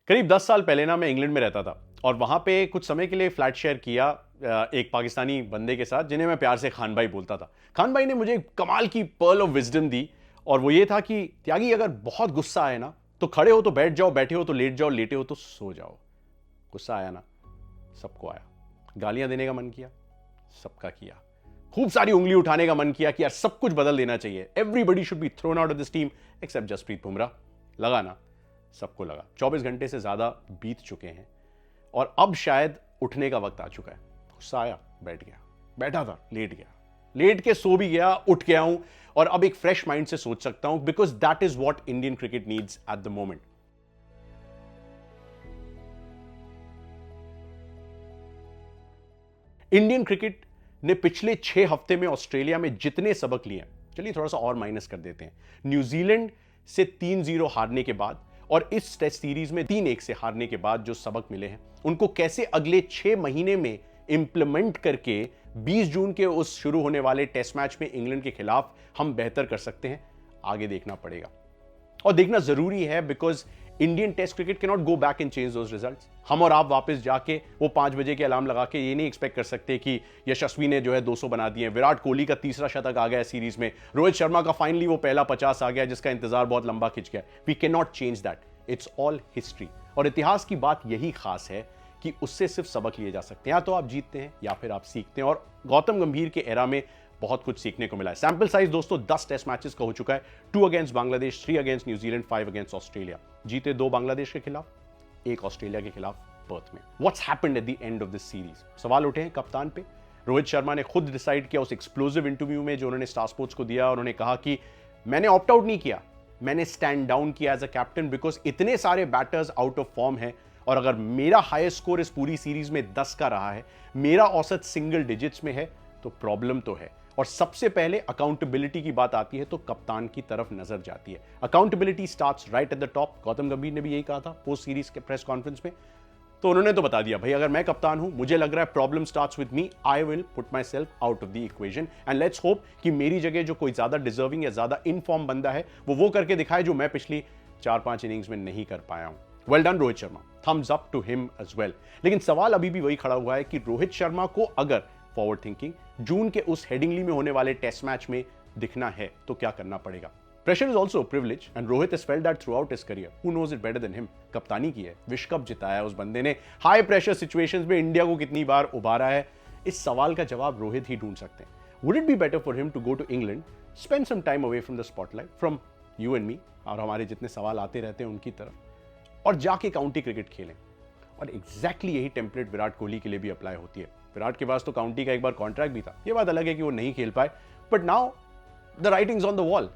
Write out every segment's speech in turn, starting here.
करीब 10 साल पहले ना मैं इंग्लैंड में रहता था और वहां पे कुछ समय के लिए फ्लैट शेयर किया एक पाकिस्तानी बंदे के साथ जिन्हें मैं प्यार से खान भाई बोलता था। खान भाई ने मुझे एक कमाल की पर्ल ऑफ विजडम दी और वो ये था कि त्यागी, अगर बहुत गुस्सा आए ना तो खड़े हो तो बैठ जाओ, बैठे हो तो लेट जाओ, लेटे हो तो सो जाओ। गुस्सा आया ना, सबको आया। गालियां देने का मन किया, सबका किया। खूब सारी उंगली उठाने का मन किया कि यार सब कुछ बदल देना चाहिए, everybody should be thrown out of this team except Jasprit Bumrah. लगा ना, सबको लगा। 24 घंटे से ज्यादा बीत चुके हैं और अब शायद उठने का वक्त आ चुका है। गुस्सा आया, बैठ गया, बैठा था, लेट गया, लेट के सो भी गया, उठ गया हूं और अब एक फ्रेश माइंड से सोच सकता हूं, because that is what Indian cricket needs at the moment. Indian cricket ने पिछले 6 हफ्ते में ऑस्ट्रेलिया में जितने सबक लिए, चलिए थोड़ा सा और माइनस कर देते हैं। न्यूजीलैंड से 3-0 हारने के बाद और इस टेस्ट सीरीज में 3-1 से हारने के बाद जो सबक मिले हैं, उनको कैसे अगले 6 महीने में इंप्लीमेंट करके 20 जून के उस शुरू होने वाले टेस्ट मैच में इंग्लैंड के खिलाफ हम बेहतर कर सकते हैं, आगे देखना पड़ेगा। और देखना जरूरी है, because Indian test cricket can not go back and change those results. हम और आप वापस जाके वो 5 बजे के अलार्म लगा के ये नहीं एक्सपेक्ट कर सकते कि यशस्वी ने जो है 200 बना दिए, विराट कोहली का तीसरा शतक आ गया सीरीज में, रोहित शर्मा का फाइनली वो पहला 50 आ गया जिसका इंतजार बहुत लंबा खिंच गया। We can not change that, it's all history. और इतिहास की बात यही खास है कि उससे सिर्फ सबक लिए जा सकते हैं, या तो आप जीतते हैं या फिर आप सीखते हैं। और गौतम गंभीर के एरा में बहुत कुछ सीखने को मिला है। सैंपल साइज दोस्तों 10 टेस्ट मैचेस का हो चुका है। 2 against Bangladesh, 3 against New Zealand, 5 against Australia. जीते 2 बांग्लादेश के खिलाफ, 1 ऑस्ट्रेलिया के खिलाफ पर्थ में। What's happened at the end of this series? सवाल उठे हैं कप्तान पे। रोहित शर्मा ने खुद डिसाइड किया उस एक्सप्लोसिव इंटरव्यू में जो उन्होंने स्टार स्पोर्ट्स को दिया। उन्होंने कहा कि मैंने ऑप्ट आउट नहीं किया, मैंने स्टैंड डाउन किया एज अ कैप्टन, बिकॉज इतने सारे बैटर्स आउट ऑफ फॉर्म है और अगर मेरा हाईएस्ट स्कोर इस पूरी सीरीज में 10 का रहा है, मेरा औसत सिंगल डिजिट्स में है, तो प्रॉब्लम तो है। और सबसे पहले अकाउंटेबिलिटी की बात आती है तो कप्तान की तरफ नजर जाती है। Accountability starts right at the top. Gautam गंभीर ने भी यही कहा था पोस्ट सीरीज के प्रेस कॉन्फ्रेंस में। तो उन्होंने तो बता दिया, भाई अगर मैं कप्तान हूं, मुझे लग रहा है problem starts with me, I will put my self out of the equation and let's hope कि मेरी जगह जो कोई ज्यादा डिजर्विंग या ज्यादा इनफॉर्म बंदा है वो करके दिखाए जो मैं पिछली 4-5 इनिंग्स में नहीं कर पाया हूं। Well done Rohit Sharma, thumbs up to him as well. लेकिन सवाल अभी भी वही खड़ा हुआ है कि रोहित शर्मा को अगर फॉरवर्ड थिंकिंग जून के उस हेडिंगली में होने वाले टेस्ट मैच में दिखना है तो क्या करना पड़ेगा? Pressure is also privilege and Rohit has felt that throughout his career. Who knows it better than him? कप्तानी की है, विश्व कप जिताया है उस बंदे ने, हाई प्रेशर सिचुएशंस में इंडिया को कितनी बार उबारा है। इस सवाल का जवाब रोहित ही ढूंढ सकते हैं। Would it be better for him to go to England, spend some time away from the spotlight, from you and me और हमारे जितने सवाल आते रहते हैं उनकी तरफ, और जाके काउंटी क्रिकेट खेलें? और एग्जैक्टली यही टेम्पलेट विराट कोहली के लिए भी अप्लाई होती है। विराट के पास तो काउंटी का एक बार कॉन्ट्रैक्ट भी था, ये बात अलग है कि वो नहीं खेल पाए, but now the writings on the wall.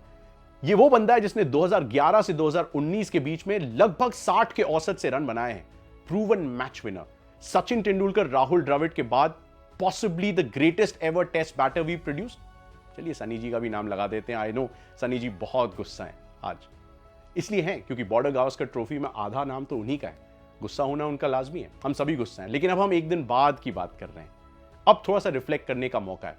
ये वो बंदा है जिसने 2011 से 2019 के बीच में लगभग 60 के औसत से रन बनाए हैं। Proven match winner, Sachin Tendulkar, Rahul Dravid के बाद possibly the greatest ever test batter we produce. चलिए सनी जी का भी नाम लगा देते हैं। आई नो सनी जी बहुत गुस्सा है आज, इसलिए हैं क्योंकि बॉर्डर गावस्कर ट्रॉफी में आधा नाम तो उन्हीं का है। गुस्सा होना उनका लाजमी है, हम सभी गुस्सा हैं, लेकिन अब हम एक दिन बाद की बात कर रहे हैं। अब थोड़ा सा रिफ्लेक्ट करने का मौका है।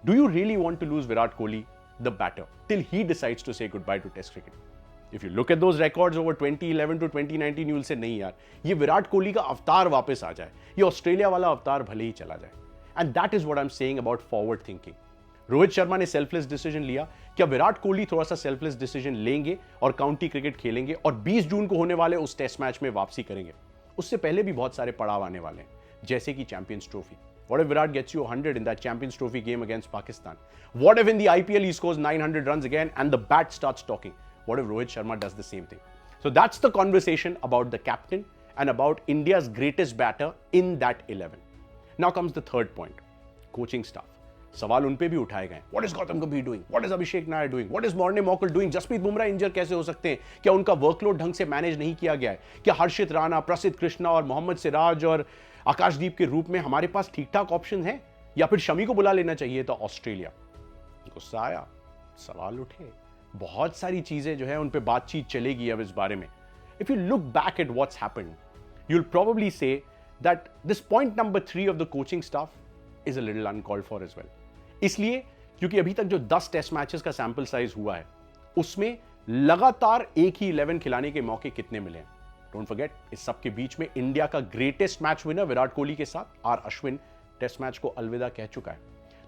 Do you really want to lose Virat Kohli the batter till he decides to say goodbye to test cricket? If you look at those records over 2011 to 2019, you will say नहीं यार, ये विराट कोहली का अवतार वापस आ जाए, ये ऑस्ट्रेलिया वाला अवतार भले ही चला जाए। And that is what I am saying about forward thinking. Rohit Sharma ने सेल्फलेस डिसीजन लिया, क्या विराट कोहली थोड़ा सा सेल्फलेस डिसीजन लेंगे और काउंटी क्रिकेट खेलेंगे और 20 जून को होने वाले उस टेस्ट मैच में वापसी करेंगे? उससे पहले भी बहुत सारे पड़ाव आने वाले हैं, जैसे कि champions trophy. What if Virat gets you 100 in that Champions Trophy game against Pakistan? What if in the IPL he scores 900 runs again and the bat starts talking? What if Rohit Sharma does the same thing? So that's the conversation about the captain and about India's greatest batter in that 11. Now comes the third point, coaching staff. सवाल उन पे भी उठाए गए। What is Gautam Gambhir doing? What is Abhishek Nair doing? What is Morne Morkel doing? Jasprit Bumrah इंजर कैसे हो सकते हैं? क्या उनका वर्कलोड ढंग से मैनेज नहीं किया गया है? क्या हर्षित राणा, प्रसिद्ध कृष्णा और मोहम्मद सिराज और आकाशदीप के रूप में हमारे पास ठीक ठाक ऑप्शन है, या फिर शमी को बुला लेना चाहिए था ऑस्ट्रेलिया? गुस्सा आया, सवाल उठे, बहुत सारी चीजें जो है उन पे बातचीत चलेगी अब इस बारे में। If you look back at what's happened, you will probably say that this point number 3 of the coaching staff is a little uncalled for as well. इसलिए क्योंकि अभी तक जो 10 टेस्ट मैचेस का सैंपल साइज हुआ है उसमें लगातार एक ही 11 खिलाने के मौके कितने मिले हैं? डोंट फॉरगेट, इस सब के बीच में इंडिया का greatest match winner Virat Kohli के साथ आर अश्विन टेस्ट मैच को अलविदा कह चुका है।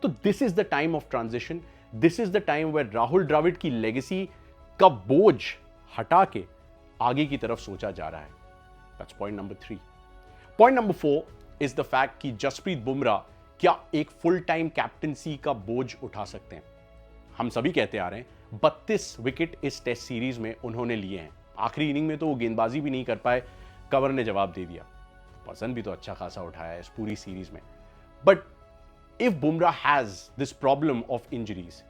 तो this is the time of transition, this is the time where Rahul Dravid की लेगेसी का बोझ हटा के आगे की तरफ सोचा जा रहा है। That's point number 3। Point number 4 is the fact कि जसप्रीत बुमराह क्या एक फुल टाइम कैप्टनसी का बोझ उठा सकते हैं। हम सभी कहते आ रहे हैं 32 विकेट इस टेस्ट सीरीज में उन्होंने लिए हैं। आखिरी इनिंग में तो वो गेंदबाजी भी नहीं कर पाए, कवर ने जवाब दे दिया। वजन भी तो अच्छा खासा उठाया है इस पूरी सीरीज में। But if Bumrah has this problem of injuries,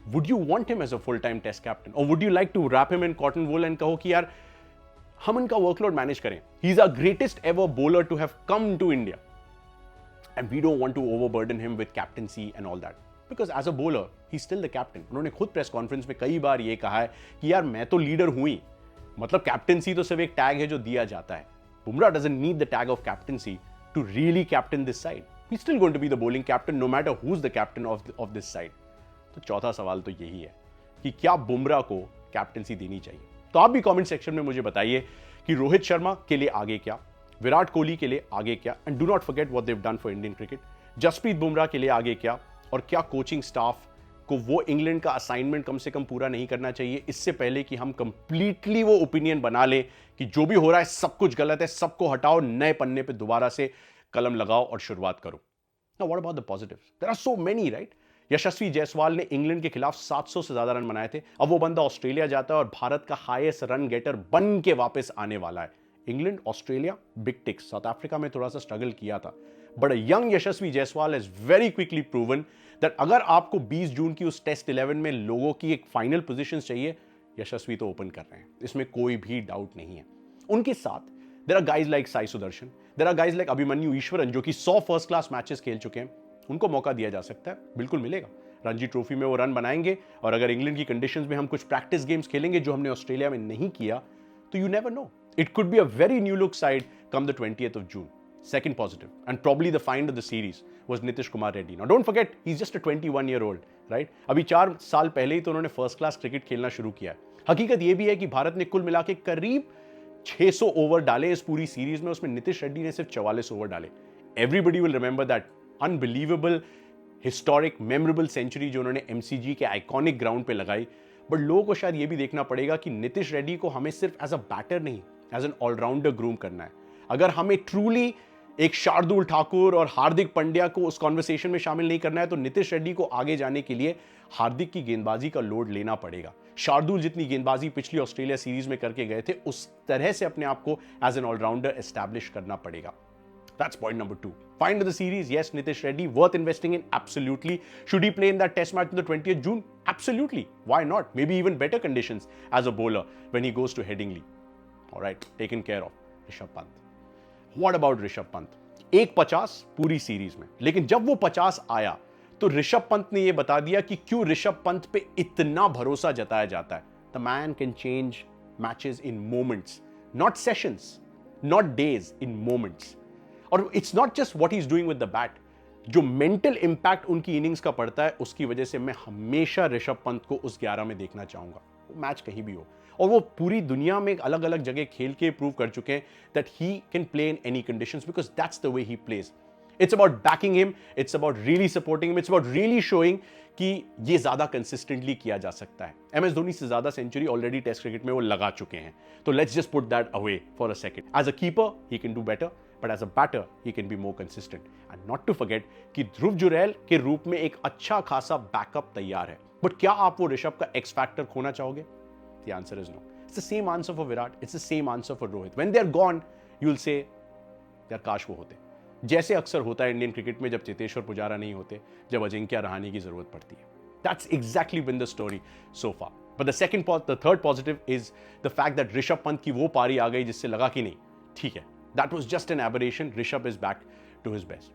would you want him as a full time test captain, और would you like to wrap him in cotton wool and कहो कि यार हम इनका वर्कलोड मैनेज करें। He is a greatest ever bowler to have come to India and we don't want to overburden him with captaincy and all that, because as a bowler he still the captain. उन्होंने खुद press conference में कई बार ये कहा है कि यार मैं तो लीडर हूं ही, मतलब कैप्टनसी तो सिर्फ एक टैग है जो दिया जाता है। Bumrah doesn't need the tag of captaincy to really captain this side. He still going to be the bowling captain no matter who is the captain of this side. तो चौथा सवाल तो यही है कि क्या बुमराह को कैप्टनसी देनी चाहिए। तो आप भी कमेंट सेक्शन में मुझे बताइए कि रोहित शर्मा के लिए आगे क्या, विराट कोहली के लिए आगे क्या, and do not forget what they have done for Indian cricket. Jasprit Bumrah के लिए आगे क्या, और क्या कोचिंग स्टाफ को वो इंग्लैंड का असाइनमेंट कम से कम पूरा नहीं करना चाहिए इससे पहले कि हम कंप्लीटली वो ओपिनियन बना लें कि जो भी हो रहा है सब कुछ गलत है, सबको हटाओ, नए पन्ने पे दोबारा से कलम लगाओ और शुरुआत करो। Now what about the positives? There are so many, right? Yashasvi Jaiswal ने इंग्लैंड के खिलाफ 700 से ज्यादा रन बनाए थे। अब वो बंदा ऑस्ट्रेलिया जाता है और भारत का हाईएस्ट रन गेटर बन के वापस आने वाला है। England, Australia, big ticks. South Africa में थोड़ा सा स्ट्रगल किया था, but young Yashasvi Jaiswal has very quickly proven that अगर आपको 20 जून की उस टेस्ट 11 में लोगों की एक फाइनल पोजीशन चाहिए, यशस्वी तो ओपन कर रहे हैं, इसमें कोई भी डाउट नहीं है। उनके साथ there are guys like Sai Sudharsan, there are guys like Abhimanyu Easwaran जो कि 100 फर्स्ट क्लास मैचेस खेल चुके हैं। उनको मौका दिया जा सकता है, बिल्कुल मिलेगा। रणजी ट्रॉफी में वो रन बनाएंगे, और अगर इंग्लैंड की कंडीशंस में हम कुछ प्रैक्टिस गेम्स खेलेंगे जो हमने ऑस्ट्रेलिया में नहीं किया, तो you never know, it could be a very new look side come the 20th of June. Second positive, and probably the find of the series, was Nitish Kumar Reddy. Now don't forget, he's just a 21-year-old, right? अभी 4 साल पहले ही तो उन्होंने first class cricket खेलना शुरू किया है। हकीकत यह भी है कि भारत ने कुल मिला के करीब 600 ओवर डाले इस पूरी सीरीज में, उसमें नितिश रेड्डी ने सिर्फ 44 ओवर डाले। Everybody will remember that unbelievable, historic, memorable century जो उन्होंने एमसीजी के आइकॉनिक ग्राउंड पे लगाई। बट लोगों को शायद ये भी देखना पड़ेगा कि नितिश रेड्डी को हमें सिर्फ एज अ बैटर नहीं, एज एन ऑलराउंडर ग्रूम करना है। अगर हमें ट्रूली एक शार्दुल ठाकुर और हार्दिक पांड्या को उस कॉन्वर्सेशन में शामिल नहीं करना है, तो नितिश रेड्डी को आगे जाने के लिए हार्दिक की गेंदबाजी का लोड लेना पड़ेगा। शार्दुल जितनी गेंदबाजी पिछली ऑस्ट्रेलिया सीरीज में करके गए थे, उस तरह से अपने आप को एज एन ऑलराउंडर एस्टैब्लिश करना पड़ेगा। That's point number 2. Find of the series, yes, Nitish Reddy, worth investing in, absolutely. Should he play in that test match on the 20th June? Absolutely. Why not? Maybe even better conditions as a bowler when he goes to Headingley. All right, taken care of. Rishabh Pant. What about Rishabh Pant? 150 पूरी series में, लेकिन जब वो 50 आया तो ऋषभ पंत ने ये बता दिया कि क्यों ऋषभ पंत पे इतना भरोसा जताया जाता है। The man can change matches in moments, not sessions, not days, in moments. और it's not just what he is doing with the bat, जो मेंटल इंपैक्ट उनकी इनिंग्स का पड़ता है, उसकी वजह से मैं हमेशा ऋषभ पंत को उस 11 में देखना चाहूंगा, वो मैच कहीं भी हो। और वो पूरी दुनिया में अलग अलग जगह खेल के प्रूव कर चुके हैं that he can play in any conditions, because that's the way he plays. It's about banking him, it's about really supporting him, it's about really showing कि ये ज्यादा कंसिस्टेंटली किया जा सकता है। एमएस धोनी से ज्यादा सेंचुरी ऑलरेडी टेस्ट क्रिकेट में वो लगा चुके हैं, तो let's just put that away for a second. As a keeper he can do better, but as a batter he can be more consistent, and not to forget कि ध्रुव जुरैल के रूप में एक अच्छा खासा बैकअप तैयार है। बट क्या आप वो ऋषभ का एक्स फैक्टर खोना चाहोगे? The answer is no. It's the same answer for Virat, it's the same answer for Rohit. When they're gone, you'll say यार काश वो होते, जैसे अक्सर होता है इंडियन क्रिकेट में जब चेतेश्वर पुजारा नहीं होते, जब अजिंक्य रहाणे की जरूरत पड़ती है। That's exactly been the story so far. But the third positive is the fact that Rishabh Pant की वो पारी आ गई जिससे लगा कि नहीं ठीक है, that was just an aberration, Rishabh is back to his best.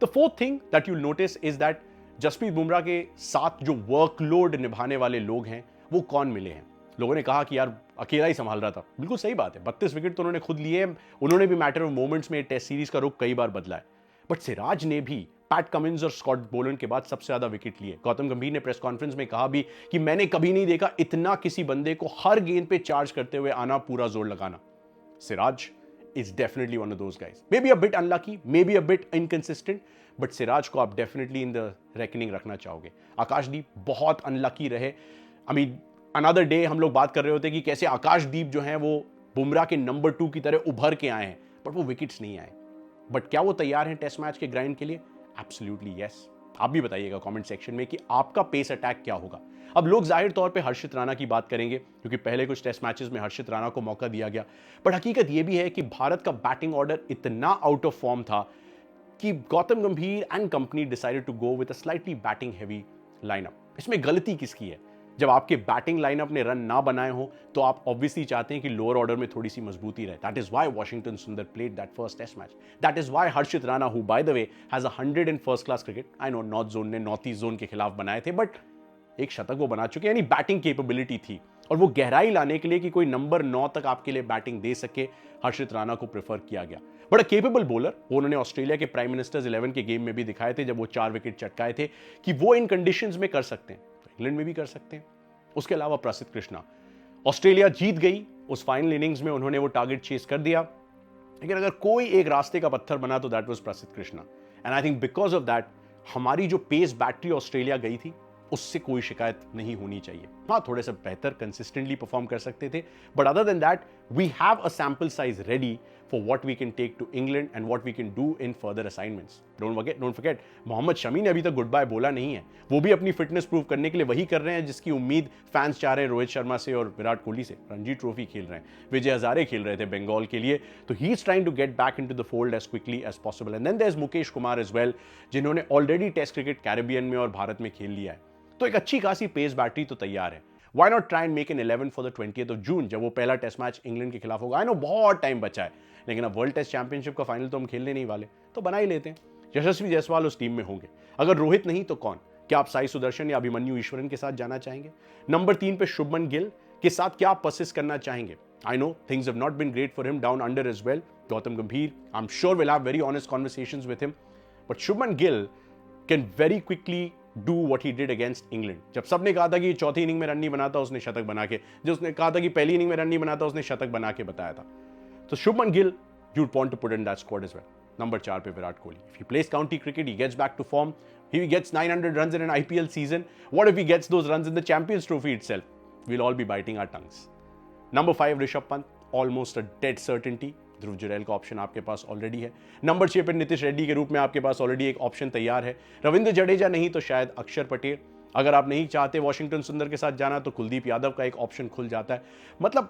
The fourth thing that you'll notice is that Jasprit Bumrah के साथ जो वर्कलोड निभाने वाले लोग हैं वो कौन मिले हैं। लोगों ने कहा कि यार अकेला ही संभाल रहा था, बिल्कुल सही बात है, 32 विकेट तो उन्होंने खुद लिए, उन्होंने भी मैटर ऑफ मोमेंट्स में टेस्ट सीरीज का रुख कई बार बदला है। बट सिराज ने भी पैट कमिंस और स्कॉट बोलन के बाद सबसे ज्यादा विकेट लिए। गौतम गंभीर ने प्रेस कॉन्फ्रेंस में कहा भी कि मैंने कभी नहीं देखा इतना किसी बंदे को हर गेंद पे चार्ज करते हुए आना, पूरा जोर लगाना। Siraj is definitely one of those guys. Maybe a bit unlucky, maybe a bit inconsistent, but Siraj को आप डेफिनेटली इन द रेकनिंग रखना चाहोगे. आकाशदीप बहुत अनलकी रहे. आई मीन अनदर डे हम लोग बात कर रहे होते कि कैसे आकाशदीप जो हैं वो बुमराह के नंबर 2 की तरह उभर के आए हैं, बट वो विकेट्स नहीं आए. बट क्या वो तैयार हैं टेस्ट मैच के ग्राइंड के लिए? Absolutely yes. आप भी बताइएगा कमेंट सेक्शन में कि आपका पेस अटैक क्या होगा. अब लोग जाहिर तौर पे हर्षित राणा की बात करेंगे क्योंकि पहले कुछ टेस्ट मैचेस में हर्षित राणा को मौका दिया गया, बट हकीकत यह भी है कि भारत का बैटिंग ऑर्डर इतना आउट ऑफ फॉर्म था कि Gautam Gambhir and company decided to go with a slightly batting heavy lineup. इसमें गलती किसकी है? जब आपके बैटिंग लाइनअप ने रन ना बनाए हो तो आप ऑब्वियसली चाहते हैं कि लोअर ऑर्डर में थोड़ी सी मजबूती रहे. That is why Washington Sundar played that first test match. That is why Harshit Rana, who by the way has 100 in first class cricket, I know North Zone ने नॉर्थ ईस्ट जोन के खिलाफ बनाए थे, बट एक शतक वो बना चुके, यानी बैटिंग कैपेबिलिटी थी. और वो गहराई लाने के लिए कि कोई नंबर 9 तक आपके लिए बैटिंग दे सके, हर्षित राणा को प्रेफर किया गया. बड़ा केपेबल बॉलर, वो उन्होंने ऑस्ट्रेलिया के प्राइम मिनिस्टर्स 11 के गेम में भी दिखाए थे जब वो 4 विकेट चटकाए थे कि वो इन कंडीशंस में कर सकते हैं, तो इंग्लैंड में भी कर सकते हैं. उसके अलावा प्रसिद्ध कृष्णा, ऑस्ट्रेलिया जीत गई, उस फाइनल इनिंग्स में उन्होंने वो टारगेट चेस कर दिया, लेकिन अगर कोई एक रास्ते का पत्थर बना तो दैट वाज प्रसिद्ध Krishna. And I think because of that हमारी जो पेस बैटरी ऑस्ट्रेलिया गई थी उससे कोई शिकायत नहीं होनी चाहिए. हाँ, थोड़े से बेहतर कंसिस्टेंटली परफॉर्म कर सकते थे, but other than that we have a sample size ready for what we can take to England and what we can do in further assignments. Don't forget Mohammed Shami ने अभी तक गुड बाय बोला नहीं है. वो भी अपनी फिटनेस प्रूव करने के लिए वही कर रहे हैं जिसकी उम्मीद फैंस चाह रहे हैं रोहित शर्मा से और विराट कोहली से. रणजी ट्रॉफी खेल रहे हैं, विजय हजारे खेल रहे थे बंगाल के लिए, तो he is trying to get back into the fold as quickly as possible. And then there is Mukesh Kumar as well, जिन्होंने ऑलरेडी टेस्ट क्रिकेट कैरेबियन में और भारत में खेल लिया है. तो एक अच्छी खासी पेस बैटरी तो तैयार है. Why not try and make an 11 for the 20th of June, जब वो पहला टेस्ट मैच इंग्लैंड के खिलाफ होगा. आई नो बहुत टाइम बचा है, लेकिन अब वर्ल्ड टेस्ट चैंपियनशिप का फाइनल तो हम खेलने नहीं वाले, तो बना ही लेते हैं. यशस्वी जायसवाल उस टीम में होंगे. अगर रोहित नहीं तो कौन? क्या आप साई सुदर्शन या अभिमन्यु ईश्वरन के साथ जाना चाहेंगे? नंबर 3 पे शुभमन गिल के साथ क्या आप परसिस्ट करना चाहेंगे? I know things have not been great for him down under as well. Gautam Gambhir, I am sure will have very honest conversations with him, but Shubman Gill can very quickly do what he did against England. जब सबने कहा था कि चौथी inning में run नहीं बनाता, उसने शतक बना के, जो उसने कहा था कि पहली इनिंग में रन नहीं बनाता, उसने शतक बना के बताया था. तो Shubman Gill you want to put in that squad as well. Number 4 पे Virat Kohli. If he plays county cricket, he gets back to form, he gets 900 runs in an IPL season. What if he gets those runs in the Champions Trophy itself? We'll all be biting our tongues. Number 5 Rishabh Pant, almost a dead certainty. ध्रुव जुरैल का option आपके पास already है. Number 6 पर नीतीश रेड्डी के रूप में आपके पास already एक option तैयार है. रविंद्र जडेजा नहीं तो शायद अक्षर पटेल. अगर आप नहीं चाहते वॉशिंगटन सुंदर के साथ जाना तो कुलदीप यादव का एक ऑप्शन खुल जाता है. मतलब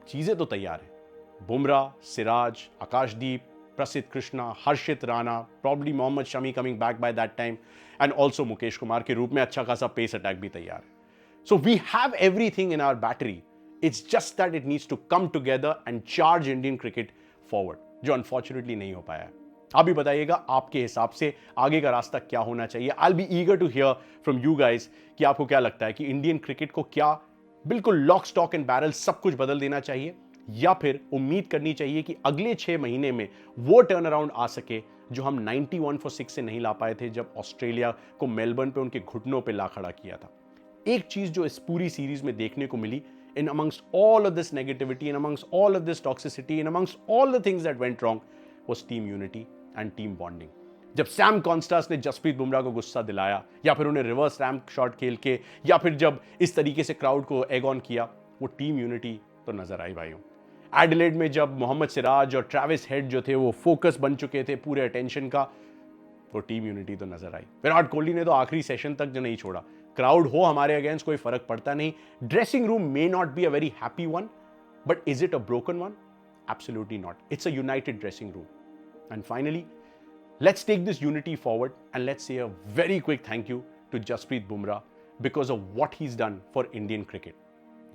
चीजें तो तैयार है. Bumrah, Siraj, Akashdeep, Prasidh Krishna, Harshit Rana, probably Mohammed Shami coming back by that time, and also Mukesh Kumar के रूप में अच्छा खासा पेस अटैक भी तैयार है. So we have everything in our battery. It's just that it needs to come together and charge Indian cricket forward, जो अनफॉर्चुनेटली नहीं हो पाया है. आप भी बताइएगा आपके हिसाब से आगे का रास्ता क्या होना चाहिए. I'll be eager to hear from you guys कि आपको क्या लगता है कि इंडियन क्रिकेट को क्या बिल्कुल लॉक स्टॉक एंड बैरल सब कुछ बदल देना चाहिए, या फिर उम्मीद करनी चाहिए कि अगले 6 महीने में वो टर्न अराउंड आ सके जो हम 91 for 6 से नहीं ला पाए थे जब ऑस्ट्रेलिया को मेलबर्न पे उनके घुटनों पे ला खड़ा किया था. एक चीज जो इस पूरी सीरीज में देखने को मिली, in amongst all of this negativity, in amongst all of this toxicity, in amongst all the things that went wrong, was team unity and team bonding. जब सैम कॉन्स्टास ने जसप्रीत बुमराह को गुस्सा दिलाया, या फिर उन्हें रिवर्स रैम्प शॉट खेल के, या फिर जब इस तरीके से क्राउड को एग ऑन किया, वो टीम यूनिटी तो नजर आई भाइयों. एडिलेड में जब मोहम्मद सिराज और ट्रेविस हेड जो थे वो फोकस बन चुके थे पूरे अटेंशन का, वो टीम यूनिटी तो नजर आई. विराट कोहली ने तो आखिरी सेशन तक जो नहीं छोड़ा. क्राउड हो हमारे अगेंस्ट कोई फर्क पड़ता नहीं. Dressing room may not be a very happy one, but is it a broken one? Absolutely not. It's a United dressing room. And finally let's take this unity forward and let's say a very quick thank you to Jasprit Bumrah because of what he's done for Indian cricket.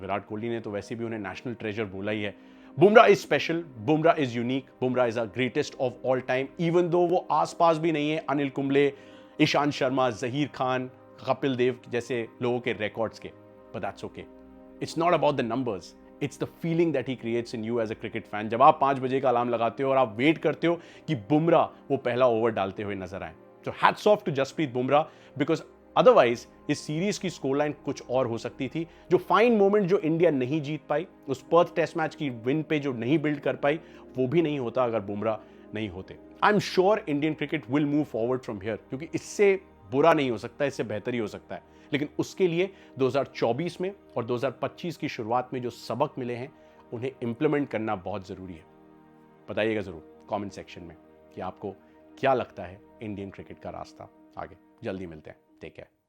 Virat Kohli ने तो वैसे भी उन्हें national treasure बोला ही है. Bumrah is special, Bumrah is unique, Bumrah is a greatest of all time, even though वो आसपास भी नहीं है अनिल कुंबले, ईशांत शर्मा, जहीर खान, कपिल देव जैसे लोगों के रिकॉर्ड्स के. But that's okay. It's not about the numbers, it's the feeling that he creates in you as a cricket fan. जब आप 5 बजे का अलार्म लगाते हो और आप वेट करते हो कि बुमराह वो पहला ओवर डालते हुए नजर आए. तो hats off to Jasprit Bumrah because otherwise इस सीरीज की स्कोर लाइन कुछ और हो सकती थी। जो फाइन मोमेंट जो इंडिया नहीं जीत पाई, उस पर्थ टेस्ट मैच की विन पे जो नहीं बिल्ड कर पाई, वो भी नहीं होता अगर बुमराह नहीं होते। आई am sure Indian cricket will move forward from here, क्योंकि इससे बुरा नहीं हो सकता, इससे बेहतर ही हो सकता है। लेकिन उसके लिए 2024 में और 2025 की शुरुआत में जो सबक मिले हैं उन्हें इंप्लीमेंट करना बहुत जरूरी है। बताइएगा जरूर कमेंट सेक्शन में कि आपको क्या लगता है इंडियन क्रिकेट का रास्ता आगे। जल्दी मिलते हैं, टेक केयर।